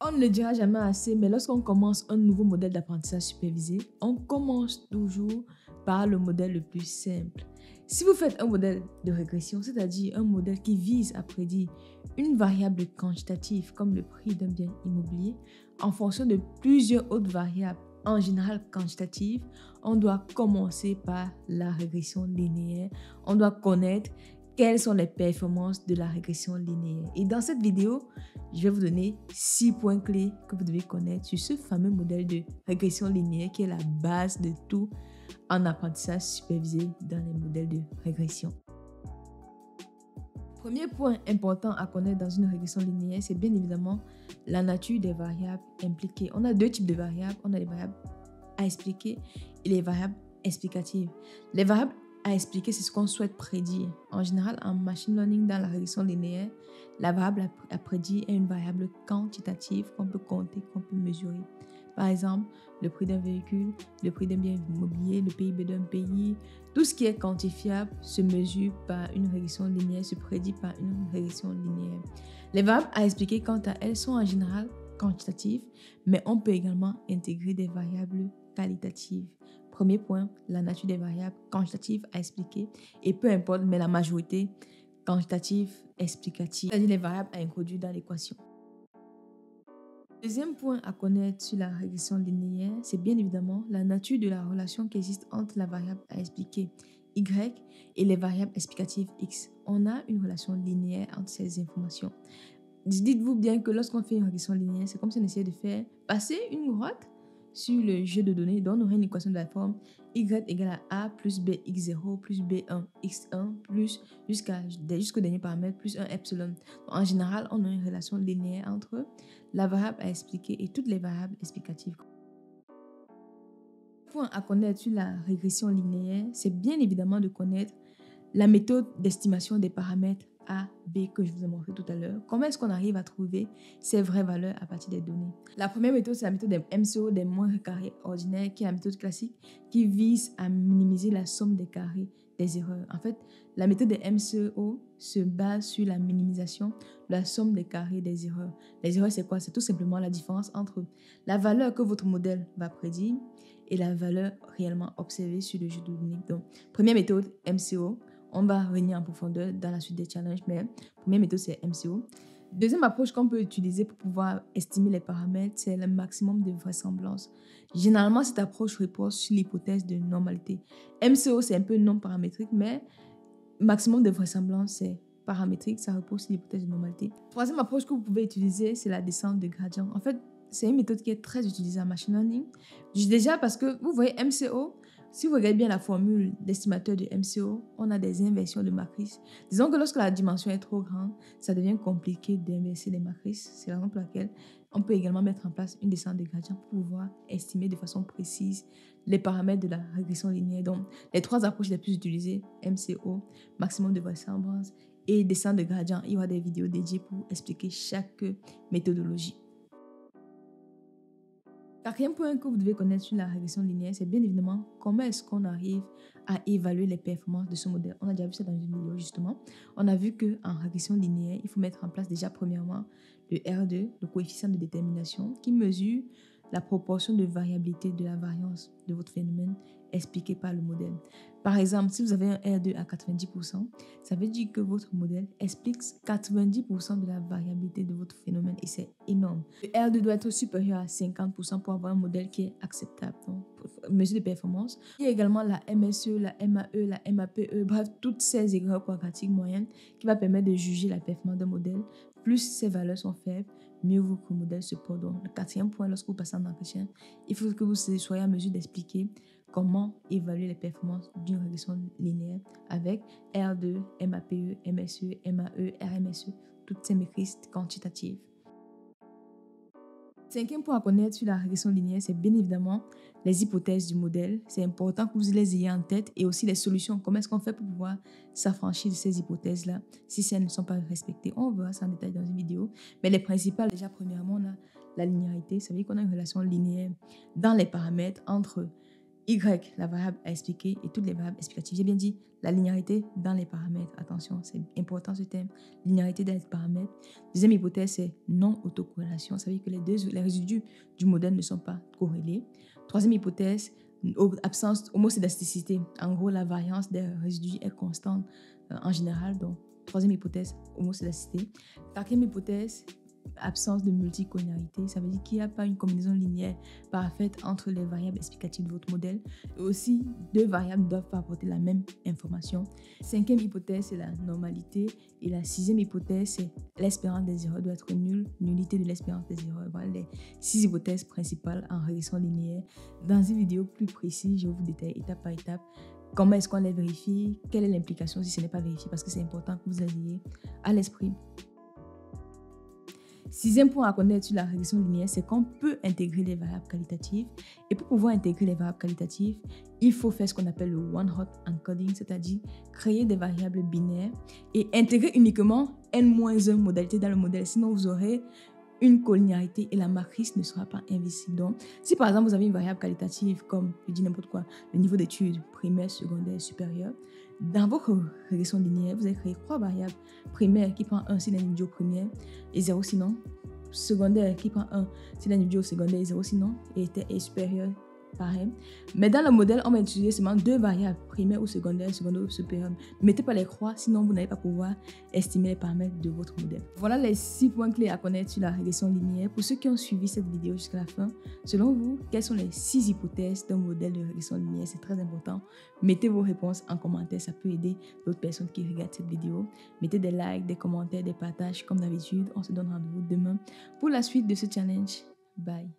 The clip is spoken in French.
On ne le dira jamais assez, mais lorsqu'on commence un nouveau modèle d'apprentissage supervisé, on commence toujours par le modèle le plus simple. Si vous faites un modèle de régression, c'est-à-dire un modèle qui vise à prédire une variable quantitative comme le prix d'un bien immobilier en fonction de plusieurs autres variables, en général quantitatives, on doit commencer par la régression linéaire. On doit connaître quelles sont les performances de la régression linéaire. Et dans cette vidéo, je vais vous donner 6 points clés que vous devez connaître sur ce fameux modèle de régression linéaire qui est la base de tout en apprentissage supervisé dans les modèles de régression. Premier point important à connaître dans une régression linéaire, c'est bien évidemment la nature des variables impliquées. On a deux types de variables. On a les variables à expliquer et les variables explicatives. Les variables à expliquer, c'est ce qu'on souhaite prédire. En général, en machine learning, dans la régression linéaire, la variable à prédire est une variable quantitative qu'on peut compter, qu'on peut mesurer. Par exemple, le prix d'un véhicule, le prix d'un bien immobilier, le PIB d'un pays. Tout ce qui est quantifiable se mesure par une régression linéaire, se prédit par une régression linéaire. Les variables à expliquer, quant à elles, sont en général quantitatives, mais on peut également intégrer des variables qualitatives. Premier point, la nature des variables quantitatives à expliquer, et peu importe, mais la majorité quantitative explicative, c'est-à-dire les variables à introduire dans l'équation. Deuxième point à connaître sur la régression linéaire, c'est bien évidemment la nature de la relation qui existe entre la variable à expliquer Y et les variables explicatives X. On a une relation linéaire entre ces informations. Dites-vous bien que lorsqu'on fait une régression linéaire, c'est comme si on essayait de faire passer une grotte sur le jeu de données, dont on aurait une équation de la forme y égale à a plus b x0 plus b1 x1 plus jusqu'au dernier paramètre plus 1 epsilon. En général, on a une relation linéaire entre la variable à expliquer et toutes les variables explicatives. Point à connaître sur la régression linéaire, c'est bien évidemment de connaître la méthode d'estimation des paramètres A, B que je vous ai montré tout à l'heure. Comment est-ce qu'on arrive à trouver ces vraies valeurs à partir des données? La première méthode, c'est la méthode des MCO, des moindres carrés ordinaires, qui est la méthode classique qui vise à minimiser la somme des carrés des erreurs. En fait, la méthode des MCO se base sur la minimisation de la somme des carrés des erreurs. Les erreurs, c'est quoi? C'est tout simplement la différence entre la valeur que votre modèle va prédire et la valeur réellement observée sur le jeu de données. Donc, première méthode, MCO. On va revenir en profondeur dans la suite des challenges, mais la première méthode, c'est MCO. Deuxième approche qu'on peut utiliser pour pouvoir estimer les paramètres, c'est le maximum de vraisemblance. Généralement, cette approche repose sur l'hypothèse de normalité. MCO, c'est un peu non paramétrique, mais maximum de vraisemblance, c'est paramétrique, ça repose sur l'hypothèse de normalité. Troisième approche que vous pouvez utiliser, c'est la descente de gradient. En fait, c'est une méthode qui est très utilisée en machine learning. Déjà parce que vous voyez MCO, si vous regardez bien la formule d'estimateur de MCO, on a des inversions de matrices. Disons que lorsque la dimension est trop grande, ça devient compliqué d'inverser les matrices. C'est la raison pour laquelle on peut également mettre en place une descente de gradient pour pouvoir estimer de façon précise les paramètres de la régression linéaire. Donc, les trois approches les plus utilisées, MCO, maximum de vraisemblance et descente de gradient. Il y aura des vidéos dédiées pour expliquer chaque méthodologie. Quatrième point que vous devez connaître sur la régression linéaire, c'est bien évidemment comment est-ce qu'on arrive à évaluer les performances de ce modèle. On a déjà vu ça dans une vidéo justement. On a vu qu'en régression linéaire, il faut mettre en place déjà premièrement le R2, le coefficient de détermination, qui mesure la proportion de variabilité de la variance de votre phénomène expliqué par le modèle. Par exemple, si vous avez un R2 à 90%, ça veut dire que votre modèle explique 90% de la variabilité de votre phénomène et c'est énorme. Le R2 doit être supérieur à 50% pour avoir un modèle qui est acceptable. Donc, pour mesure de performance. Il y a également la MSE, la MAE, la MAPE, bref, toutes ces erreurs quadratiques moyennes qui va permettre de juger la performance d'un modèle. Plus ces valeurs sont faibles, mieux votre modèle se porte. Donc, le quatrième point, lorsque vous passez en entretien, il faut que vous soyez en mesure d'expliquer comment évaluer les performances d'une régression linéaire avec R2, MAPE, MSE, MAE, RMSE, toutes ces maîtrises quantitatives. Cinquième point à connaître sur la régression linéaire, c'est bien évidemment les hypothèses du modèle. C'est important que vous les ayez en tête et aussi les solutions. Comment est-ce qu'on fait pour pouvoir s'affranchir de ces hypothèses-là si elles ne sont pas respectées? On verra ça en détail dans une vidéo. Mais les principales, déjà, premièrement, on a la linéarité. Ça veut dire qu'on a une relation linéaire dans les paramètres entre Y, la variable à expliquer et toutes les variables explicatives. J'ai bien dit la linéarité dans les paramètres. Attention, c'est important ce thème. Linéarité dans les paramètres. Deuxième hypothèse, c'est non-autocorrélation. Ça veut dire que les résidus du modèle ne sont pas corrélés. Troisième hypothèse, absence homoscédasticité. En gros, la variance des résidus est constante en général. Donc, troisième hypothèse, homoscédasticité. Quatrième hypothèse, absence de multicollinéarité. Ça veut dire qu'il n'y a pas une combinaison linéaire parfaite entre les variables explicatives de votre modèle. Et aussi, deux variables ne doivent pas apporter la même information. Cinquième hypothèse, c'est la normalité. Et la sixième hypothèse, c'est l'espérance des erreurs doit être nulle. Nullité de l'espérance des erreurs. Voilà les 6 hypothèses principales en régression linéaire. Dans une vidéo plus précise, je vais vous détailler étape par étape comment est-ce qu'on les vérifie, quelle est l'implication si ce n'est pas vérifié, parce que c'est important que vous ayez à l'esprit. Sixième point à connaître sur la régression linéaire, c'est qu'on peut intégrer les variables qualitatives. Et pour pouvoir intégrer les variables qualitatives, il faut faire ce qu'on appelle le one-hot encoding, c'est-à-dire créer des variables binaires et intégrer uniquement n-1 modalité dans le modèle. Sinon, vous aurez une collinéarité et la matrice ne sera pas invisible. Donc, si par exemple, vous avez une variable qualitative comme, je dis n'importe quoi, le niveau d'études primaire, secondaire, supérieur, dans votre régression linéaire, vous allez créer 3 variables. Primaire qui prend 1 si l'individu au primaire et 0 sinon. Secondaire qui prend 1 si l'individu au secondaire et 0 sinon. Et supérieur, pareil. Mais dans le modèle, on va utiliser seulement 2 variables, primaire ou secondaire ou supérieur. Ne mettez pas les croix, sinon vous n'allez pas pouvoir estimer les paramètres de votre modèle. Voilà les 6 points clés à connaître sur la régression linéaire. Pour ceux qui ont suivi cette vidéo jusqu'à la fin, selon vous, quelles sont les 6 hypothèses d'un modèle de régression linéaire? C'est très important. Mettez vos réponses en commentaire, ça peut aider d'autres personnes qui regardent cette vidéo. Mettez des likes, des commentaires, des partages comme d'habitude. On se donne rendez-vous demain pour la suite de ce challenge. Bye.